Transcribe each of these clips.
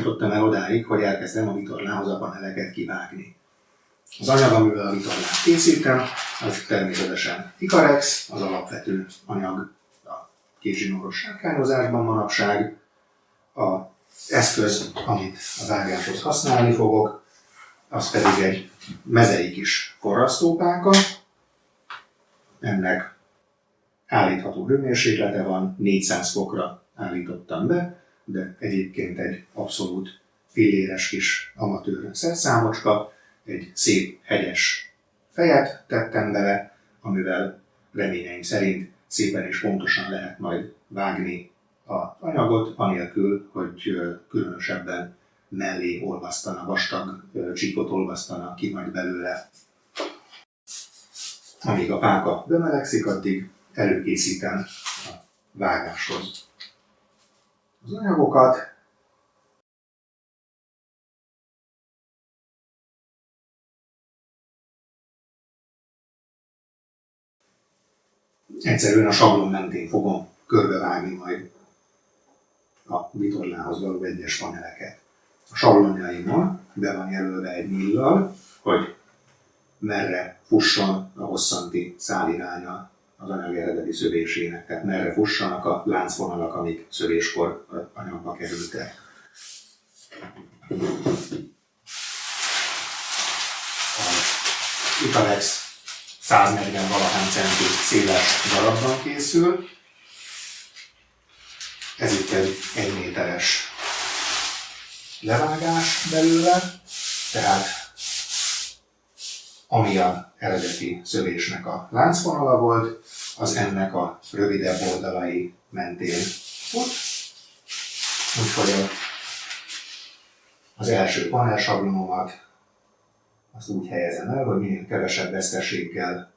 jutottam el odáig, hogy elkezdem a vitorlához a paneleket kivágni. Az anyag, amivel a vitorlát készítem, az természetesen Ikarex, az alapvető anyag a kézsinóros sárkányozásban manapság. Az eszköz, amit a vágáshoz használni fogok, az pedig egy mezei kis forrasztópálka. Ennek állítható hőmérséklete van, 400 fokra állítottam be, de egyébként egy abszolút filléres kis amatőr szerszámocska, egy szép hegyes fejet tettem bele, amivel reményeim szerint szépen és pontosan lehet majd vágni az anyagot, anélkül, hogy különösebben mellé olvasztana, vastag csíkot olvasztana ki majd belőle. Amíg a pálka bemelegszik, addig előkészítem a vágáshoz az anyagokat. Egyszerűen a sablon mentén fogom körbevágni majd a vitorlához való egyes paneleket. A sablonjaimon be van jelölve egy millal, hogy merre fusson a hosszanti száliránya az anyag eredeti szövésének, tehát merre fussanak a láncvonalak, amik szövéskor anyagba kerültek. Az Ikarex 140 valahány centi széles darabban készül. Ez itt egy 1 méteres levágás belőle, tehát ami az eredeti szövésnek a láncvonala volt, az ennek a rövidebb oldalai mentén fut. Úgyhogy az első panelsablonomat azt úgy helyezem el, hogy minél kevesebb veszteséggel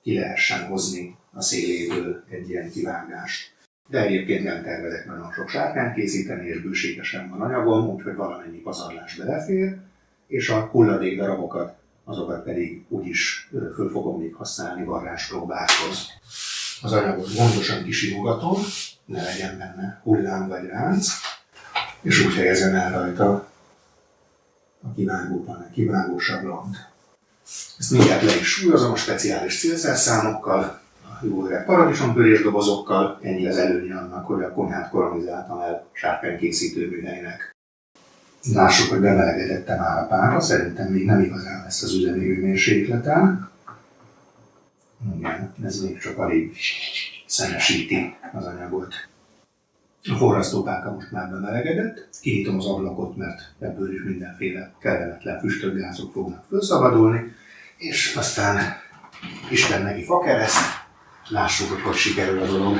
ki lehessen hozni a széléből egy ilyen kivágást. De egyébként nem tervezek nagyon sok sárkányt készíteni, és bőségesen van anyagom, úgyhogy valamennyi pazarlás belefér, és a hulladék darabokat, azokat pedig úgyis föl fogom még használni varráspróbákhoz. Az anyagot gondosan kisimogatom, ne legyen benne hullám vagy ránc, és úgy helyezem el rajta a kivágó sablont. Ezt mindjárt le is súlyozom a speciális célszerszámokkal, a jó öreg paradicsompürés dobozokkal, ennyi az előnye annak, hogy a konyhát kolonizáltam el sárkánykészítő műhelynek. Lássuk, hogy bemelegedette már a pálka, szerintem még nem igazán lesz az üzemi hőmérsékleten. Igen, ez még csak alig szenesíti az anyagot. A forrasztópálka most már bemelegedett, kinyitom az ablakot, mert ebből is mindenféle kellemetlen füstökgázok fognak felszabadulni, és aztán Isten neki fakereszt, lássuk, hogy sikerül a dolog.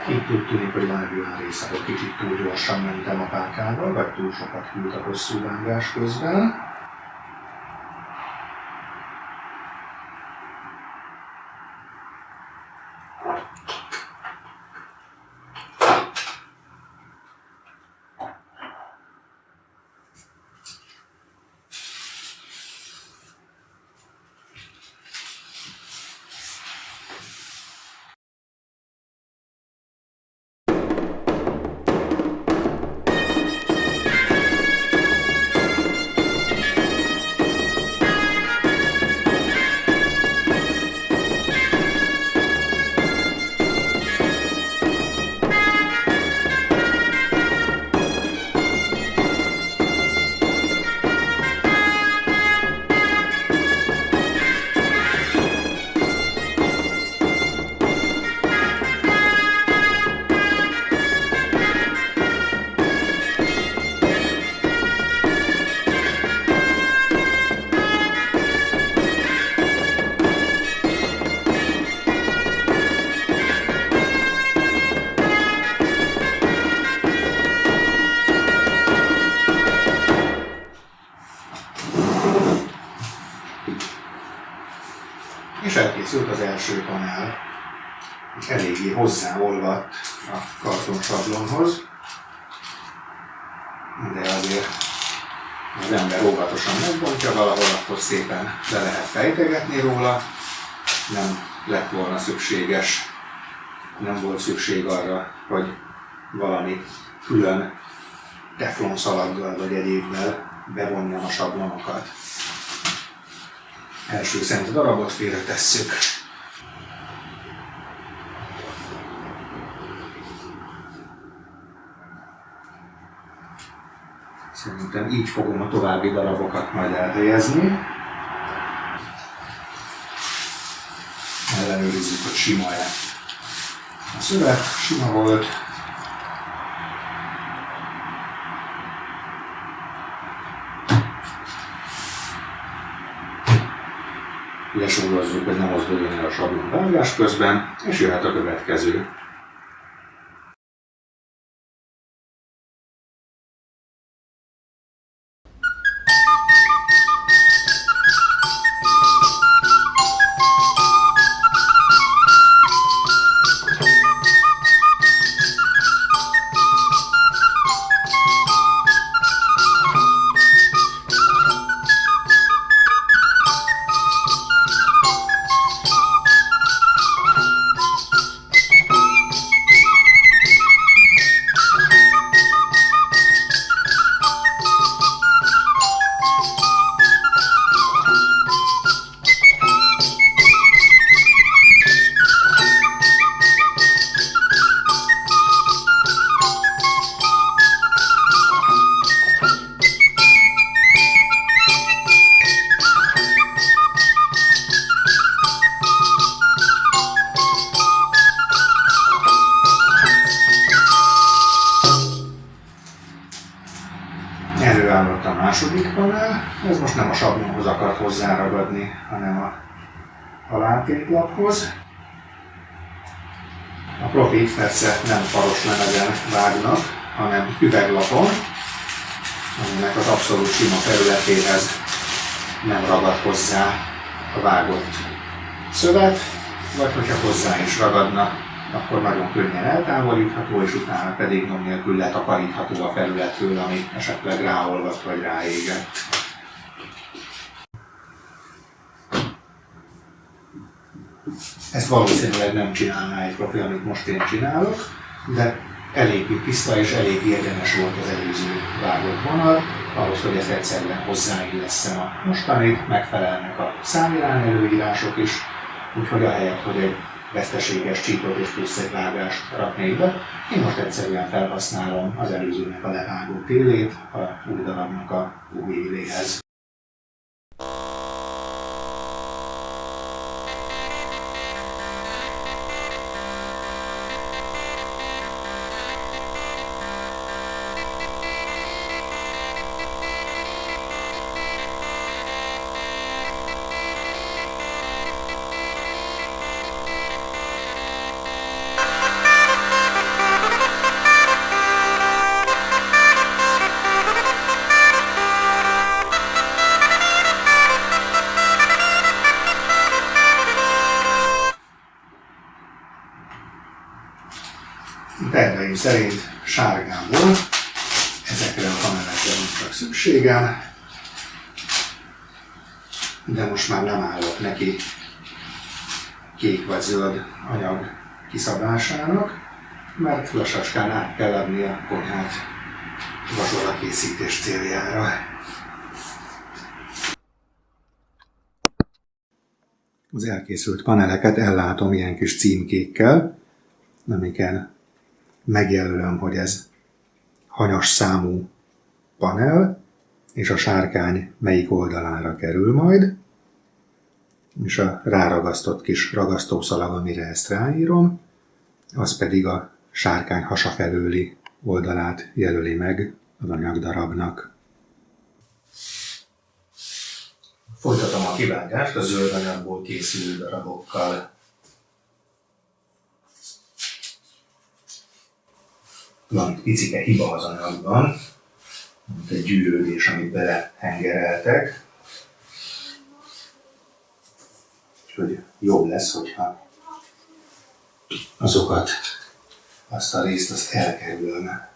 Itt úgy tűnik, hogy van egy olyan része, hogy kicsit túl gyorsan mentem a pálkával, vagy túl sokat hűlt a hosszú vágás közben. És elkészült az első panel. Eléggé hozzáolvadt a kartonsablonhoz, de azért az ember óvatosan megbontja valahol, akkor szépen le lehet fejtegetni róla. Nem lett volna szükséges, nem volt szükség arra, hogy valami külön teflonszalaggal vagy egyébbel bevonjam a sablonokat. Első szent darabot félretesszük. Szerintem így fogom a további darabokat majd elhelyezni. Ellenőrizzük, hogy sima-e. A szövet sima volt. Lesúrozzuk, hogy nem mozduljon el a sablon vágás közben, és jöhet a következő. Előállott a második panel, ez most nem a sablonhoz akart hozzáragadni, hanem a látéklaphoz. A profik persze nem faros lemezen vágnak, hanem üveglapon, aminek az abszolút sima felületéhez nem ragad hozzá a vágott szövet, vagy hogyha hozzá is ragadna, akkor nagyon könnyen eltávolítható, és utána pedig nyom nélkül letakarítható a felületről, ami esetleg ráolvadt vagy ráégett. Ezt valószínűleg nem csinálná egy profi, amit most én csinálok, de eléggé tiszta és elég érdemes volt az előző vágott vonal, ahhoz, hogy ezt egyszerűen hozzáillesszem a mostanit, megfelelnek a számirány előírások is, úgyhogy ahelyett, hogy egy veszteséges csíkot és plusz egy vágást raknék be, én most egyszerűen felhasználom az előzőnek a levágott élét a új darabnak a új éléhez. Terveim szerint sárgából ezekre a panelekre van csak szükségem, de most már nem állok neki kék vagy zöld anyag kiszabásának, mert lassacskán át kell adni a konyhát vacsora készítés céljára. Az elkészült paneleket ellátom ilyen kis címkékkel, amiken megjelölöm, hogy ez hanyas számú panel, és a sárkány melyik oldalára kerül majd, és a ráragasztott kis ragasztószalag, amire ezt ráírom, az pedig a sárkány hasa felőli oldalát jelöli meg az anyagdarabnak. Folytatom a kivágást a zöld anyagból készülő darabokkal. Van picike hiba az anyagban, mint egy gyűrődés, amit belehengereltek. Úgyhogy jobb lesz, hogyha azt a részt elkerülöm.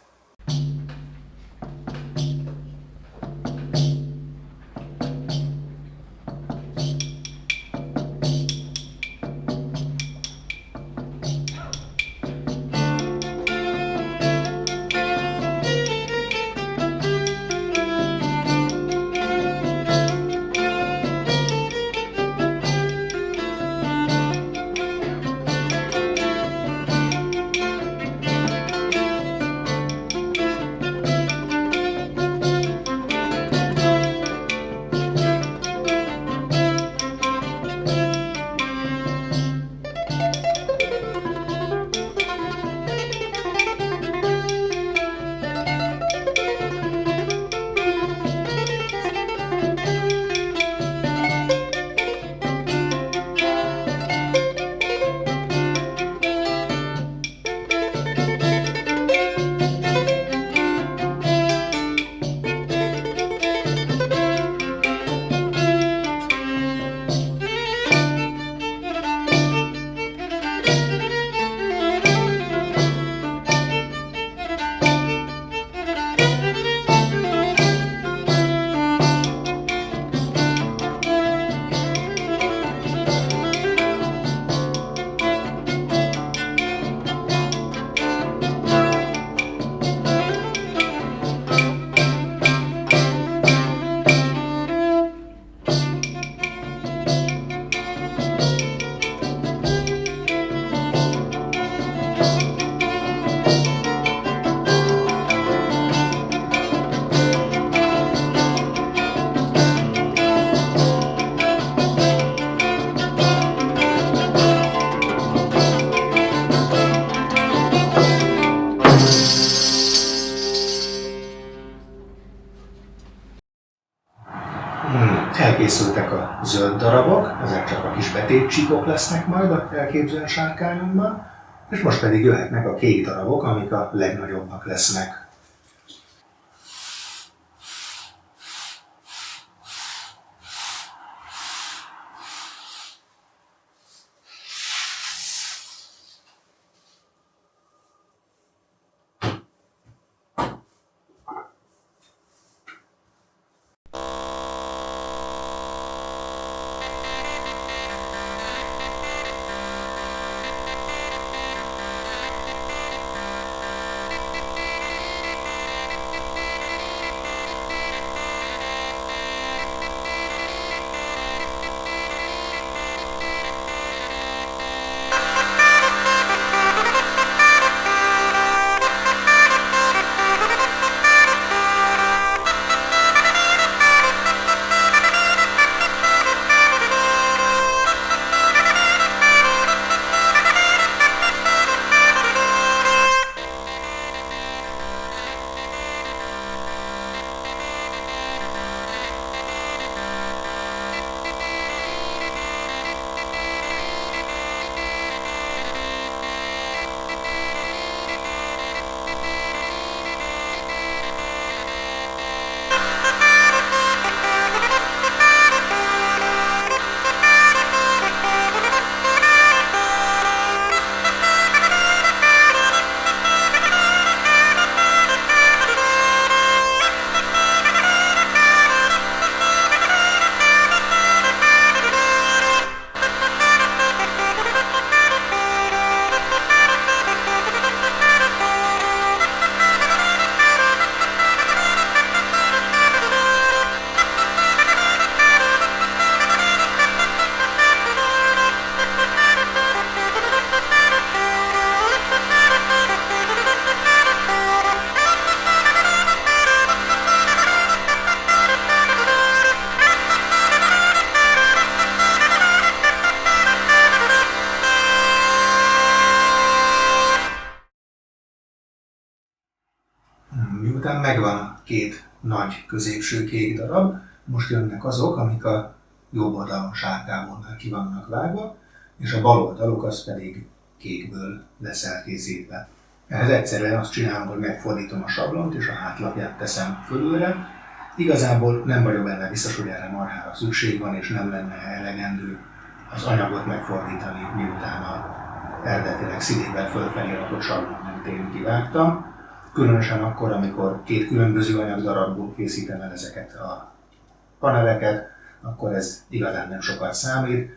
Elkészültek a zöld darabok, ezek csak a kis betétcsíkok lesznek majd a elképzelt sárkányunkban, és most pedig jöhetnek a kék darabok, amik a legnagyobbak lesznek. Miután megvan a két nagy középső kék darab, most jönnek azok, amik a jobb oldalon sárgával ki vannak vágva, és a bal oldaluk az pedig kékből lesz elkészítve. Ehhez egyszerűen azt csinálom, hogy megfordítom a sablont, és a hátlapját teszem fölülre. Igazából nem vagyok benne biztos, hogy erre marhára szükség van, és nem lenne elegendő az anyagot megfordítani, miután a eredetileg színében fölfelé rakott sablon mentén kivágtam. Különösen akkor, amikor két különböző anyagdarabból készítem el ezeket a paneleket, akkor ez igazán nem sokat számít.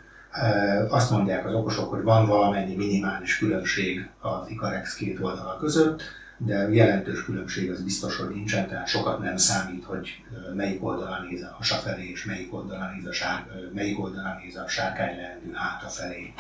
Azt mondják az okosok, hogy van valamennyi minimális különbség az Icarex két oldala között, de jelentős különbség az biztos, hogy nincsen, tehát sokat nem számít, hogy melyik oldalán néz a hasa felé, és melyik oldalán néz a sárkányleendő háta felé.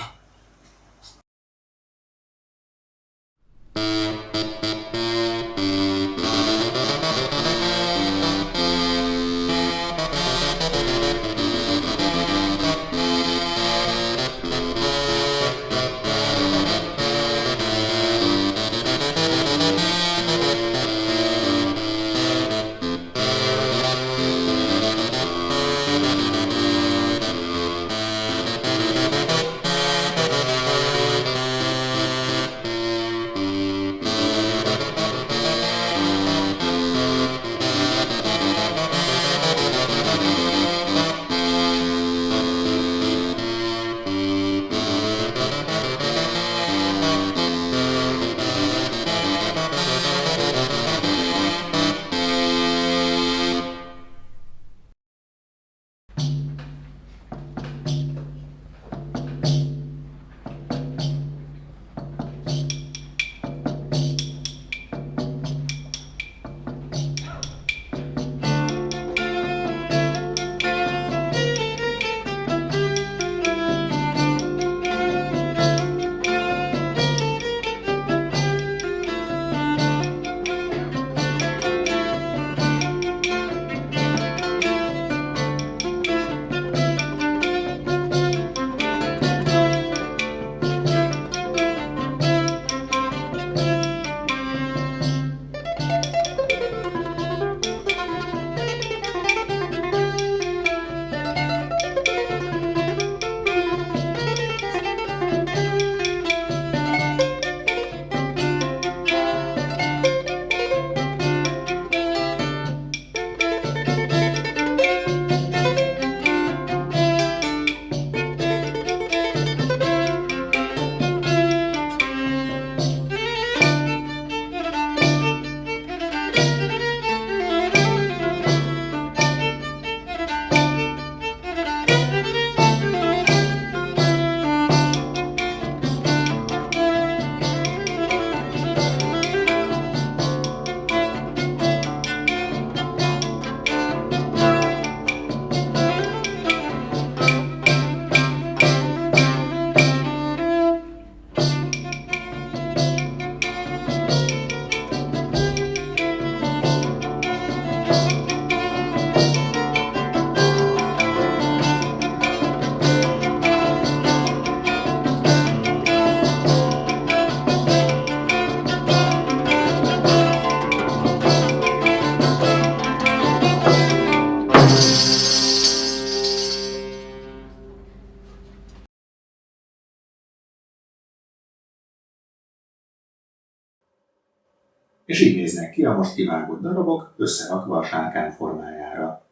És így néznek ki a most kivágott darabok, összerakva a sárkány formájára.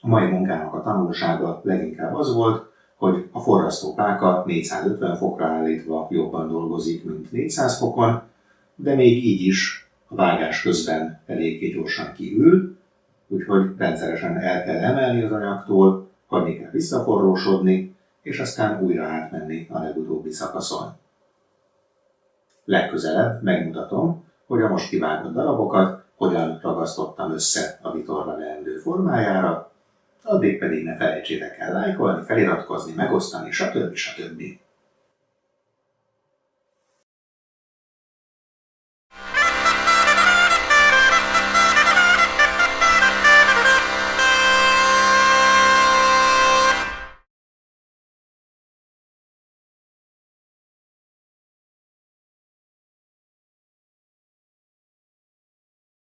A mai munkának a tanulsága leginkább az volt, hogy a forrasztópálka 450 fokra állítva jobban dolgozik, mint 400 fokon, de még így is a vágás közben eléggé gyorsan kihűl, úgyhogy rendszeresen el kell emelni az anyagtól, hagyni kell visszaforrósodni, és aztán újra átmenni a legutóbbi szakaszon. Legközelebb megmutatom, hogy a most kivágott darabokat hogyan ragasztottam össze a vitorla leendő formájára, addig pedig ne felejtsétek el lájkolni, feliratkozni, megosztani, stb.